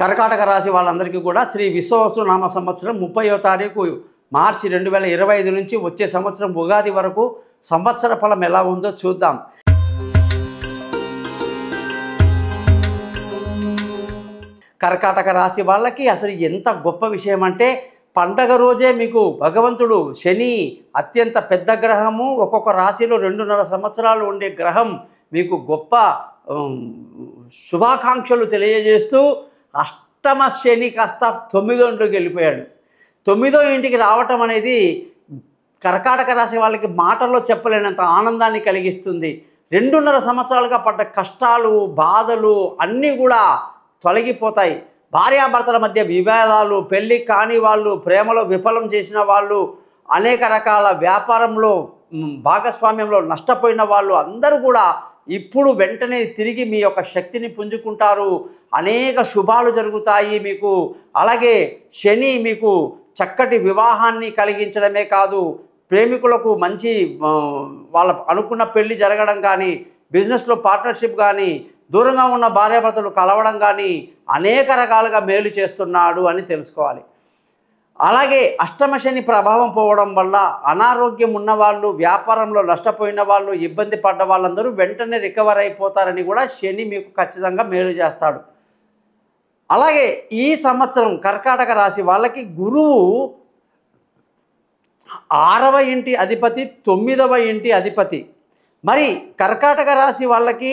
కర్కాటక రాశి వాళ్ళందరికీ కూడా శ్రీ విశ్వావసు సంవత్సరం 30వ తారీఖు మార్చి 2025 నుంచి వచ్చే సంవత్సరం ఉగాది వరకు సంవత్సర ఫలం ఎలా ఉందో చూద్దాం. కర్కాటక రాశి వాళ్ళకి అసలు ఎంత గొప్ప విషయం అంటే, పండగ రోజే మీకు భగవంతుడు శని అత్యంత పెద్ద గ్రహము, ఒక్కొక్క రాశిలో 2.5 సంవత్సరాలు ఉండే గ్రహం మీకు గొప్ప శుభాకాంక్షలు తెలియజేస్తూ అష్టమ శని కాస్త 9వ ఇంటికి వెళ్ళిపోయాడు. 9వ ఇంటికి రావటం అనేది కర్కాటక రాశి వాళ్ళకి మాటల్లో చెప్పలేనంత ఆనందాన్ని కలిగిస్తుంది. 2.5 సంవత్సరాలుగా పడ్డ కష్టాలు, బాధలు అన్నీ కూడా తొలగిపోతాయి. భార్యాభర్తల మధ్య విభేదాలు, పెళ్ళి కాని వాళ్ళు, ప్రేమలో విఫలం చేసిన వాళ్ళు, అనేక రకాల వ్యాపారంలో భాగస్వామ్యంలో నష్టపోయిన వాళ్ళు అందరూ కూడా ఇప్పుడు వెంటనే తిరిగి మీ యొక్క శక్తిని పుంజుకుంటారు. అనేక శుభాలు జరుగుతాయి మీకు. అలాగే శని మీకు చక్కటి వివాహాన్ని కలిగించడమే కాదు, ప్రేమికులకు మంచి వాళ్ళ అనుకున్న పెళ్ళి జరగడం కానీ, బిజినెస్లో పార్ట్నర్షిప్ కానీ, దూరంగా ఉన్న భార్యాభర్తలు కలవడం కానీ అనేక రకాలుగా మేలు చేస్తున్నాడు అని తెలుసుకోవాలి. అలాగే అష్టమ శని ప్రభావం పోవడం వల్ల అనారోగ్యం ఉన్నవాళ్ళు, వ్యాపారంలో నష్టపోయిన వాళ్ళు, ఇబ్బంది పడ్డ వాళ్ళందరూ వెంటనే రికవర్ అయిపోతారని కూడా శని మీకు ఖచ్చితంగా మేలు చేస్తాడు. అలాగే ఈ సంవత్సరం కర్కాటక రాశి వాళ్ళకి గురువు 6వ ఇంటి అధిపతి, 9వ ఇంటి అధిపతి. మరి కర్కాటక రాశి వాళ్ళకి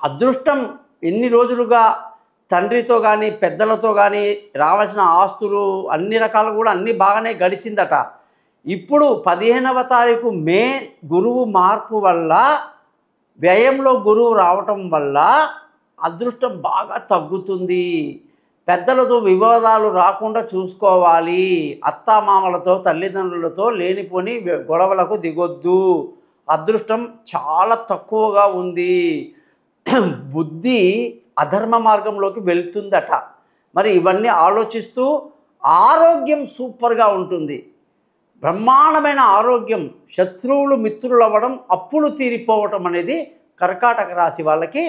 అదృష్టం ఎన్ని రోజులుగా తండ్రితో కానీ పెద్దలతో కానీ రావాల్సిన ఆస్తులు అన్ని రకాలు కూడా అన్నీ బాగానే గడిచిందట. ఇప్పుడు 15వ తారీఖు మే గురువు మార్పు వల్ల, వ్యయంలో గురువు రావటం వల్ల అదృష్టం బాగా తగ్గుతుంది. పెద్దలతో వివాదాలు రాకుండా చూసుకోవాలి. అత్తామామలతో, తల్లిదండ్రులతో లేనిపోని గొడవలకు దిగొద్దు. అదృష్టం చాలా తక్కువగా ఉంది. బుద్ధి అధర్మ మార్గంలోకి వెళ్తుందట. మరి ఇవన్నీ ఆలోచిస్తూ ఆరోగ్యం సూపర్గా ఉంటుంది. బ్రహ్మాండమైన ఆరోగ్యం, శత్రువులు మిత్రులు అవ్వడం, అప్పులు తీరిపోవటం అనేది కర్కాటక రాశి వాళ్ళకి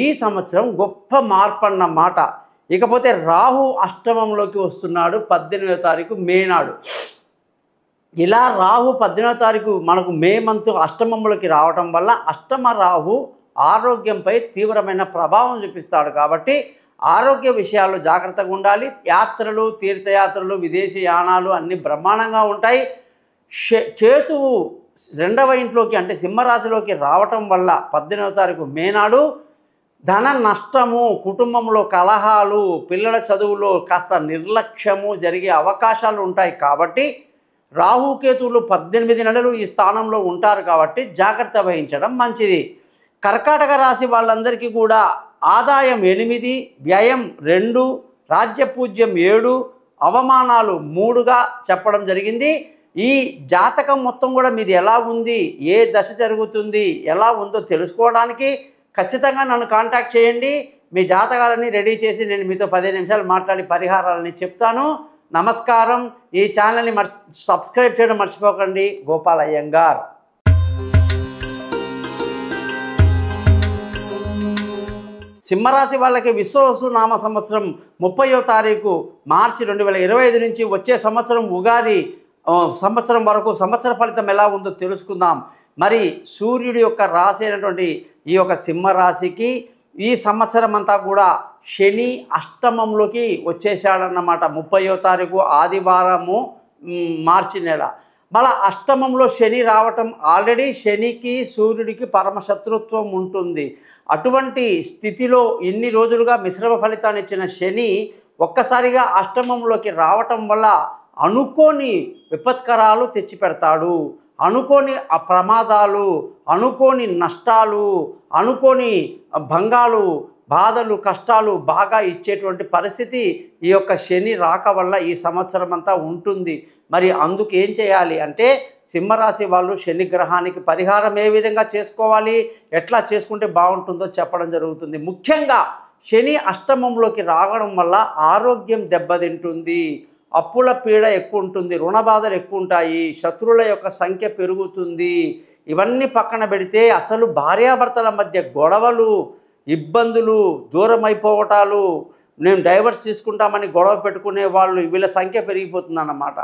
ఈ సంవత్సరం గొప్ప మార్పు అన్నమాట. ఇకపోతే రాహు అష్టమంలోకి వస్తున్నాడు 18వ తారీఖు మే నాడు. ఇలా రాహు 18వ తారీఖు మనకు మే మంత్ అష్టమంలోకి రావటం వల్ల అష్టమ రాహు ఆరోగ్యంపై తీవ్రమైన ప్రభావం చూపిస్తాడు. కాబట్టి ఆరోగ్య విషయాల్లో జాగ్రత్తగా ఉండాలి. యాత్రలు, తీర్థయాత్రలు, విదేశీ యానాలు అన్నీ బ్రహ్మాండంగా ఉంటాయి. కేతువు 2వ ఇంట్లోకి అంటే సింహరాశిలోకి రావటం వల్ల 18వ తారీఖు మే నాడు ధన నష్టము, కుటుంబంలో కలహాలు, పిల్లల చదువులో కాస్త నిర్లక్ష్యము జరిగే అవకాశాలు ఉంటాయి. కాబట్టి రాహుకేతువులు 18 నెలలు ఈ స్థానంలో ఉంటారు కాబట్టి జాగ్రత్త వహించడం మంచిది. కర్కాటక రాశి వాళ్ళందరికీ కూడా ఆదాయం 8, వ్యయం 2, రాజ్యపూజ్యం 7, అవమానాలు 3గా చెప్పడం జరిగింది. ఈ జాతకం మొత్తం కూడా మీది ఎలా ఉంది, ఏ దశ జరుగుతుంది, ఎలా ఉందో తెలుసుకోవడానికి ఖచ్చితంగా నన్ను కాంటాక్ట్ చేయండి. మీ జాతకాలని రెడీ చేసి నేను మీతో 15 నిమిషాలు మాట్లాడి పరిహారాలని చెప్తాను. నమస్కారం. ఈ ఛానల్ని సబ్స్క్రైబ్ చేయడం మర్చిపోకండి. గోపాల్ అయ్యంగార్. సింహరాశి వాళ్ళకి విశ్వావసు సంవత్సరం 30వ తారీఖు మార్చి 2025 నుంచి వచ్చే సంవత్సరం ఉగాది సంవత్సరం వరకు సంవత్సర ఫలితం ఎలా ఉందో తెలుసుకుందాం. మరి సూర్యుడి యొక్క రాశి అయినటువంటి ఈ యొక్క సింహరాశికి ఈ సంవత్సరం అంతా కూడా శని అష్టమంలోకి వచ్చేసాడన్నమాట. 30వ తారీఖు ఆదివారము మార్చి నెల. మళ్ళీ అష్టమంలో శని రావటం, ఆల్రెడీ శనికి సూర్యుడికి పరమశత్రుత్వం ఉంటుంది. అటువంటి స్థితిలో ఇన్ని రోజులుగా మిశ్రమ ఫలితాన్ని ఇచ్చిన శని ఒక్కసారిగా అష్టమంలోకి రావటం వల్ల అనుకోని విపత్కరాలు తెచ్చిపెడతాడు. అనుకోని ప్రమాదాలు, అనుకోని నష్టాలు, అనుకోని భంగాలు, బాధలు, కష్టాలు బాగా ఇచ్చేటువంటి పరిస్థితి ఈ యొక్క శని రాక వల్ల ఈ సంవత్సరం అంతా ఉంటుంది. మరి అందుకు ఏం చేయాలి అంటే, సింహరాశి వాళ్ళు శని గ్రహానికి పరిహారం ఏ విధంగా చేసుకోవాలి, ఎట్లా చేసుకుంటే బాగుంటుందో చెప్పడం జరుగుతుంది. ముఖ్యంగా శని అష్టమంలోకి రావడం వల్ల ఆరోగ్యం దెబ్బతింటుంది, అప్పుల పీడ ఎక్కువ ఉంటుంది, రుణ బాధలు ఎక్కువ ఉంటాయి, శత్రువుల యొక్క సంఖ్య పెరుగుతుంది. ఇవన్నీ పక్కన పెడితే అసలు భార్యాభర్తల మధ్య గొడవలు, ఇబ్బందులు, దూరం అయిపోవటాలు, మేము డైవర్స్ తీసుకుంటామని గొడవ పెట్టుకునే వాళ్ళు వీళ్ళ సంఖ్య పెరిగిపోతుందన్నమాట.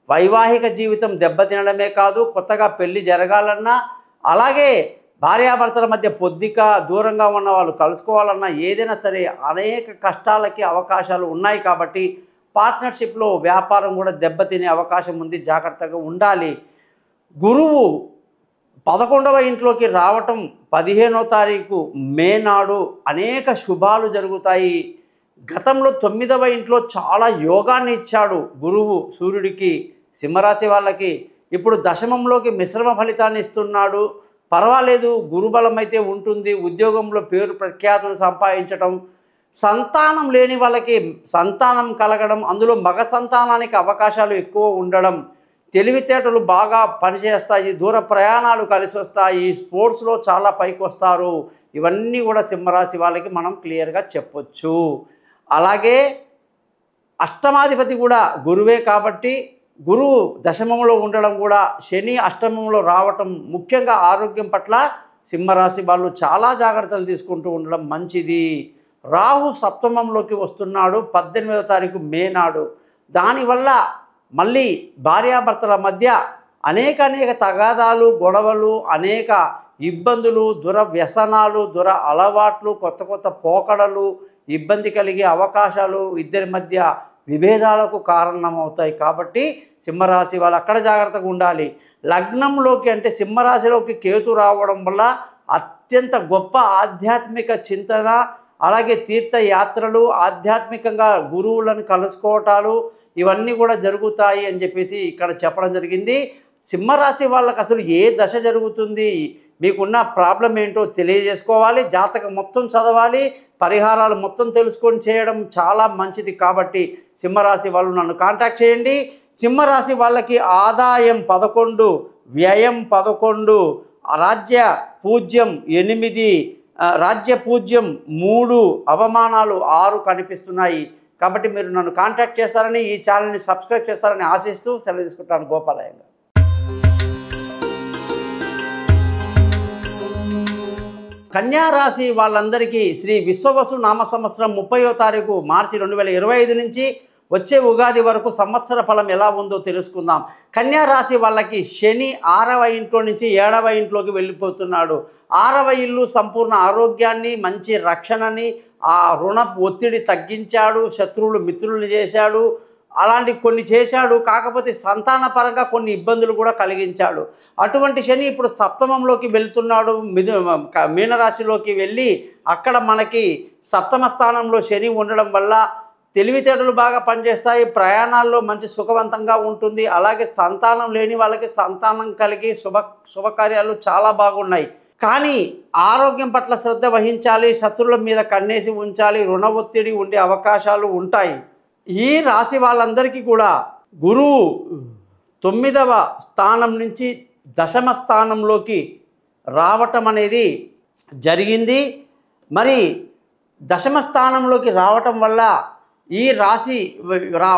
వైవాహిక జీవితం దెబ్బతినడమే కాదు, కొత్తగా పెళ్లి జరగాలన్నా, అలాగే భార్యాభర్తల మధ్య పొద్దిక దూరంగా ఉన్న వాళ్ళు కలుసుకోవాలన్నా ఏదైనా సరే అనేక కష్టాలకి అవకాశాలు ఉన్నాయి. కాబట్టి పార్ట్నర్షిప్లో వ్యాపారం కూడా దెబ్బతినే అవకాశం ఉంది, జాగ్రత్తగా ఉండాలి. గురువు 11వ ఇంట్లోకి రావటం 15వ తారీఖు మే నాడు అనేక శుభాలు జరుగుతాయి. గతంలో 9వ ఇంట్లో చాలా యోగాన్ని ఇచ్చాడు గురువు సూర్యుడికి, సింహరాశి వాళ్ళకి. ఇప్పుడు దశమంలోకి మిశ్రమ ఫలితాన్ని ఇస్తున్నాడు. పర్వాలేదు, గురుబలం అయితే ఉంటుంది. ఉద్యోగంలో పేరు ప్రఖ్యాతులు సంపాదించడం, సంతానం లేని వాళ్ళకి సంతానం కలగడం, అందులో మగ సంతానానికి అవకాశాలు ఎక్కువ ఉండడం, తెలివితేటలు బాగా పనిచేస్తాయి, దూర ప్రయాణాలు కలిసి వస్తాయి, స్పోర్ట్స్లో చాలా పైకి వస్తారు. ఇవన్నీ కూడా సింహరాశి వాళ్ళకి మనం క్లియర్గా చెప్పొచ్చు. అలాగే అష్టమాధిపతి కూడా గురువే కాబట్టి గురువు దశమంలో ఉండడం కూడా, శని అష్టమంలో రావటం, ముఖ్యంగా ఆరోగ్యం పట్ల సింహరాశి వాళ్ళు చాలా జాగ్రత్తలు తీసుకుంటూ ఉండడం మంచిది. రాహు సప్తమంలోకి వస్తున్నాడు 18వ తారీఖు మే నాడు. దానివల్ల మళ్ళీ భార్యాభర్తల మధ్య అనేక తగాదాలు, గొడవలు, అనేక ఇబ్బందులు, వ్యసనాలు, అలవాట్లు, కొత్త పోకడలు, ఇబ్బంది కలిగే అవకాశాలు, ఇద్దరి మధ్య విభేదాలకు కారణమవుతాయి. కాబట్టి సింహరాశి వాళ్ళు అక్కడ జాగ్రత్తగా ఉండాలి. లగ్నంలోకి అంటే సింహరాశిలోకి కేతు రావడం వల్ల అత్యంత గొప్ప ఆధ్యాత్మిక చింతన, అలాగే తీర్థయాత్రలు, ఆధ్యాత్మికంగా గురువులను కలుసుకోవటాలు, ఇవన్నీ కూడా జరుగుతాయి అని చెప్పేసి ఇక్కడ చెప్పడం జరిగింది. సింహరాశి వాళ్ళకి అసలు ఏ దశ జరుగుతుంది, మీకున్న ప్రాబ్లం ఏంటో తెలియజేసుకోవాలి, జాతకం మొత్తం చదవాలి, పరిహారాలు మొత్తం తెలుసుకొని చేయడం చాలా మంచిది. కాబట్టి సింహరాశి వాళ్ళు నన్ను కాంటాక్ట్ చేయండి. సింహరాశి వాళ్ళకి ఆదాయం 11, వ్యయం 11, రాజ్య పూజ్యం 8, రాజ్య పూజ్యం 3, అవమానాలు 6 కనిపిస్తున్నాయి. కాబట్టి మీరు నన్ను కాంటాక్ట్ చేస్తారని, ఈ ఛానల్ని సబ్స్క్రైబ్ చేస్తారని ఆశిస్తూ సెలవు తీసుకుంటాను. గోపాలయ్య. కన్యారాశి వాళ్ళందరికీ శ్రీ విశ్వవసు నామ సంవత్సరం 30వ తారీఖు మార్చి 2025 నుంచి వచ్చే ఉగాది వరకు సంవత్సర ఫలం ఎలా ఉందో తెలుసుకుందాం. కన్యారాశి వాళ్ళకి శని 6వ ఇంట్లో నుంచి 7వ ఇంట్లోకి వెళ్ళిపోతున్నాడు. 6వ ఇల్లు సంపూర్ణ ఆరోగ్యాన్ని, మంచి రక్షణని, ఆ రుణ ఒత్తిడి తగ్గించాడు, శత్రువులు మిత్రుల్ని చేశాడు, అలాంటి కొన్ని చేశాడు. కాకపోతే సంతానపరంగా కొన్ని ఇబ్బందులు కూడా కలిగించాడు. అటువంటి శని ఇప్పుడు సప్తమంలోకి వెళ్తున్నాడు, మీనరాశిలోకి వెళ్ళి అక్కడ మనకి సప్తమ స్థానంలో శని ఉండడం వల్ల తెలివితేటలు బాగా పనిచేస్తాయి, ప్రయాణాల్లో మంచి సుఖవంతంగా ఉంటుంది. అలాగే సంతానం లేని వాళ్ళకి సంతానం కలిగి శుభకార్యాలు చాలా బాగున్నాయి. కానీ ఆరోగ్యం పట్ల శ్రద్ధ వహించాలి, శత్రువుల మీద కన్నేసి ఉంచాలి, రుణ ఒత్తిడి ఉండే అవకాశాలు ఉంటాయి. ఈ రాశి వాళ్ళందరికీ కూడా గురువు 9వ స్థానం నుంచి దశమ స్థానంలోకి రావటం అనేది జరిగింది. మరి దశమ స్థానంలోకి రావటం వల్ల ఈ రాశి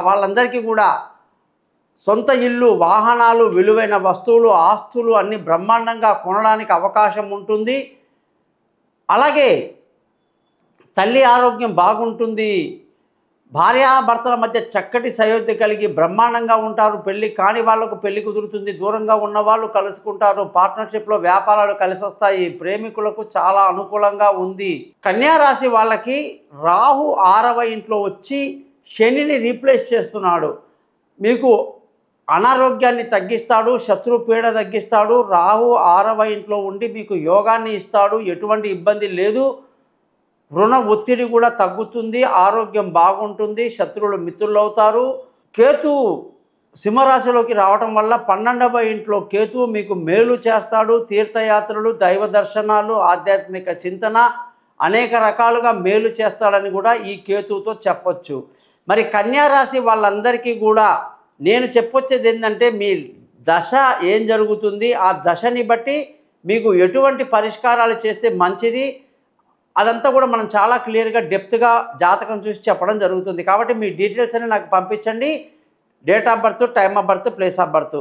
వాళ్ళందరికీ కూడా సొంత ఇల్లు, వాహనాలు, విలువైన వస్తువులు, ఆస్తులు అన్నీ బ్రహ్మాండంగా కొనడానికి అవకాశం ఉంటుంది. అలాగే తల్లి ఆరోగ్యం బాగుంటుంది. భార్యాభర్తల మధ్య చక్కటి సయోధ్య కలిగి బ్రహ్మాండంగా ఉంటారు. పెళ్ళి కాని వాళ్లకు పెళ్లి కుదురుతుంది, దూరంగా ఉన్నవాళ్ళు కలుసుకుంటారు, పార్ట్నర్షిప్లో వ్యాపారాలు కలిసి వస్తాయి, ప్రేమికులకు చాలా అనుకూలంగా ఉంది. కన్యారాశి వాళ్ళకి రాహు 6వ ఇంట్లో వచ్చి శనిని రీప్లేస్ చేస్తున్నాడు. మీకు అనారోగ్యాన్ని తగ్గిస్తాడు, శత్రు పీడ తగ్గిస్తాడు. రాహు 6వ ఇంట్లో ఉండి మీకు యోగాన్ని ఇస్తాడు, ఎటువంటి ఇబ్బంది లేదు. రుణ ఒత్తిడి కూడా తగ్గుతుంది, ఆరోగ్యం బాగుంటుంది, శత్రువులు మిత్రులు అవుతారు. కేతు సింహరాశిలోకి రావటం వల్ల 12వ ఇంట్లో కేతు మీకు మేలు చేస్తాడు. తీర్థయాత్రలు, దైవ దర్శనాలు, ఆధ్యాత్మిక చింతన, అనేక రకాలుగా మేలు చేస్తాడని కూడా ఈ కేతుతో చెప్పొచ్చు. మరి కన్యారాశి వాళ్ళందరికీ కూడా నేను చెప్పొచ్చేది ఏంటంటే, మీ దశ ఏం జరుగుతుంది, ఆ దశని బట్టి మీకు ఎటువంటి పరిష్కారాలు చేస్తే మంచిది, అదంతా కూడా మనం చాలా క్లియర్గా డెప్త్గా జాతకం చూసి చెప్పడం జరుగుతుంది. కాబట్టి మీ డీటెయిల్స్ అన్ని నాకు పంపించండి. Date of birth, time of birth, place of birth,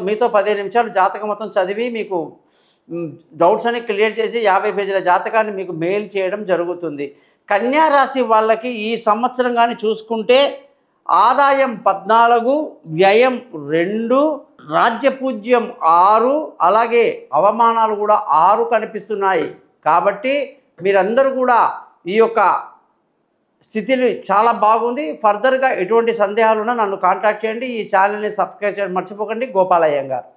మీతో 15 నిమిషాలు జాతకం మొత్తం చదివి మీకు డౌట్స్ అని క్లియర్ చేసి 50 పేజీల జాతకాన్ని మీకు మెయిల్ చేయడం జరుగుతుంది. కన్యా రాశి వాళ్ళకి ఈ సంవత్సరం కానీ చూసుకుంటే ఆదాయం 14, వ్యయం 2, రాజ్యపూజ్యం 6, అలాగే అవమానాలు కూడా 6 కనిపిస్తున్నాయి. కాబట్టి మీరందరూ కూడా ఈ యొక్క స్థితిని చాలా బాగుంది. ఫర్దర్గా ఎటువంటి సందేహాలు ఉన్నా నన్ను కాంటాక్ట్ చేయండి. ఈ ఛానల్ని సబ్స్క్రైబ్ చేయడం మర్చిపోకండి. గోపాలయ్యంగార్.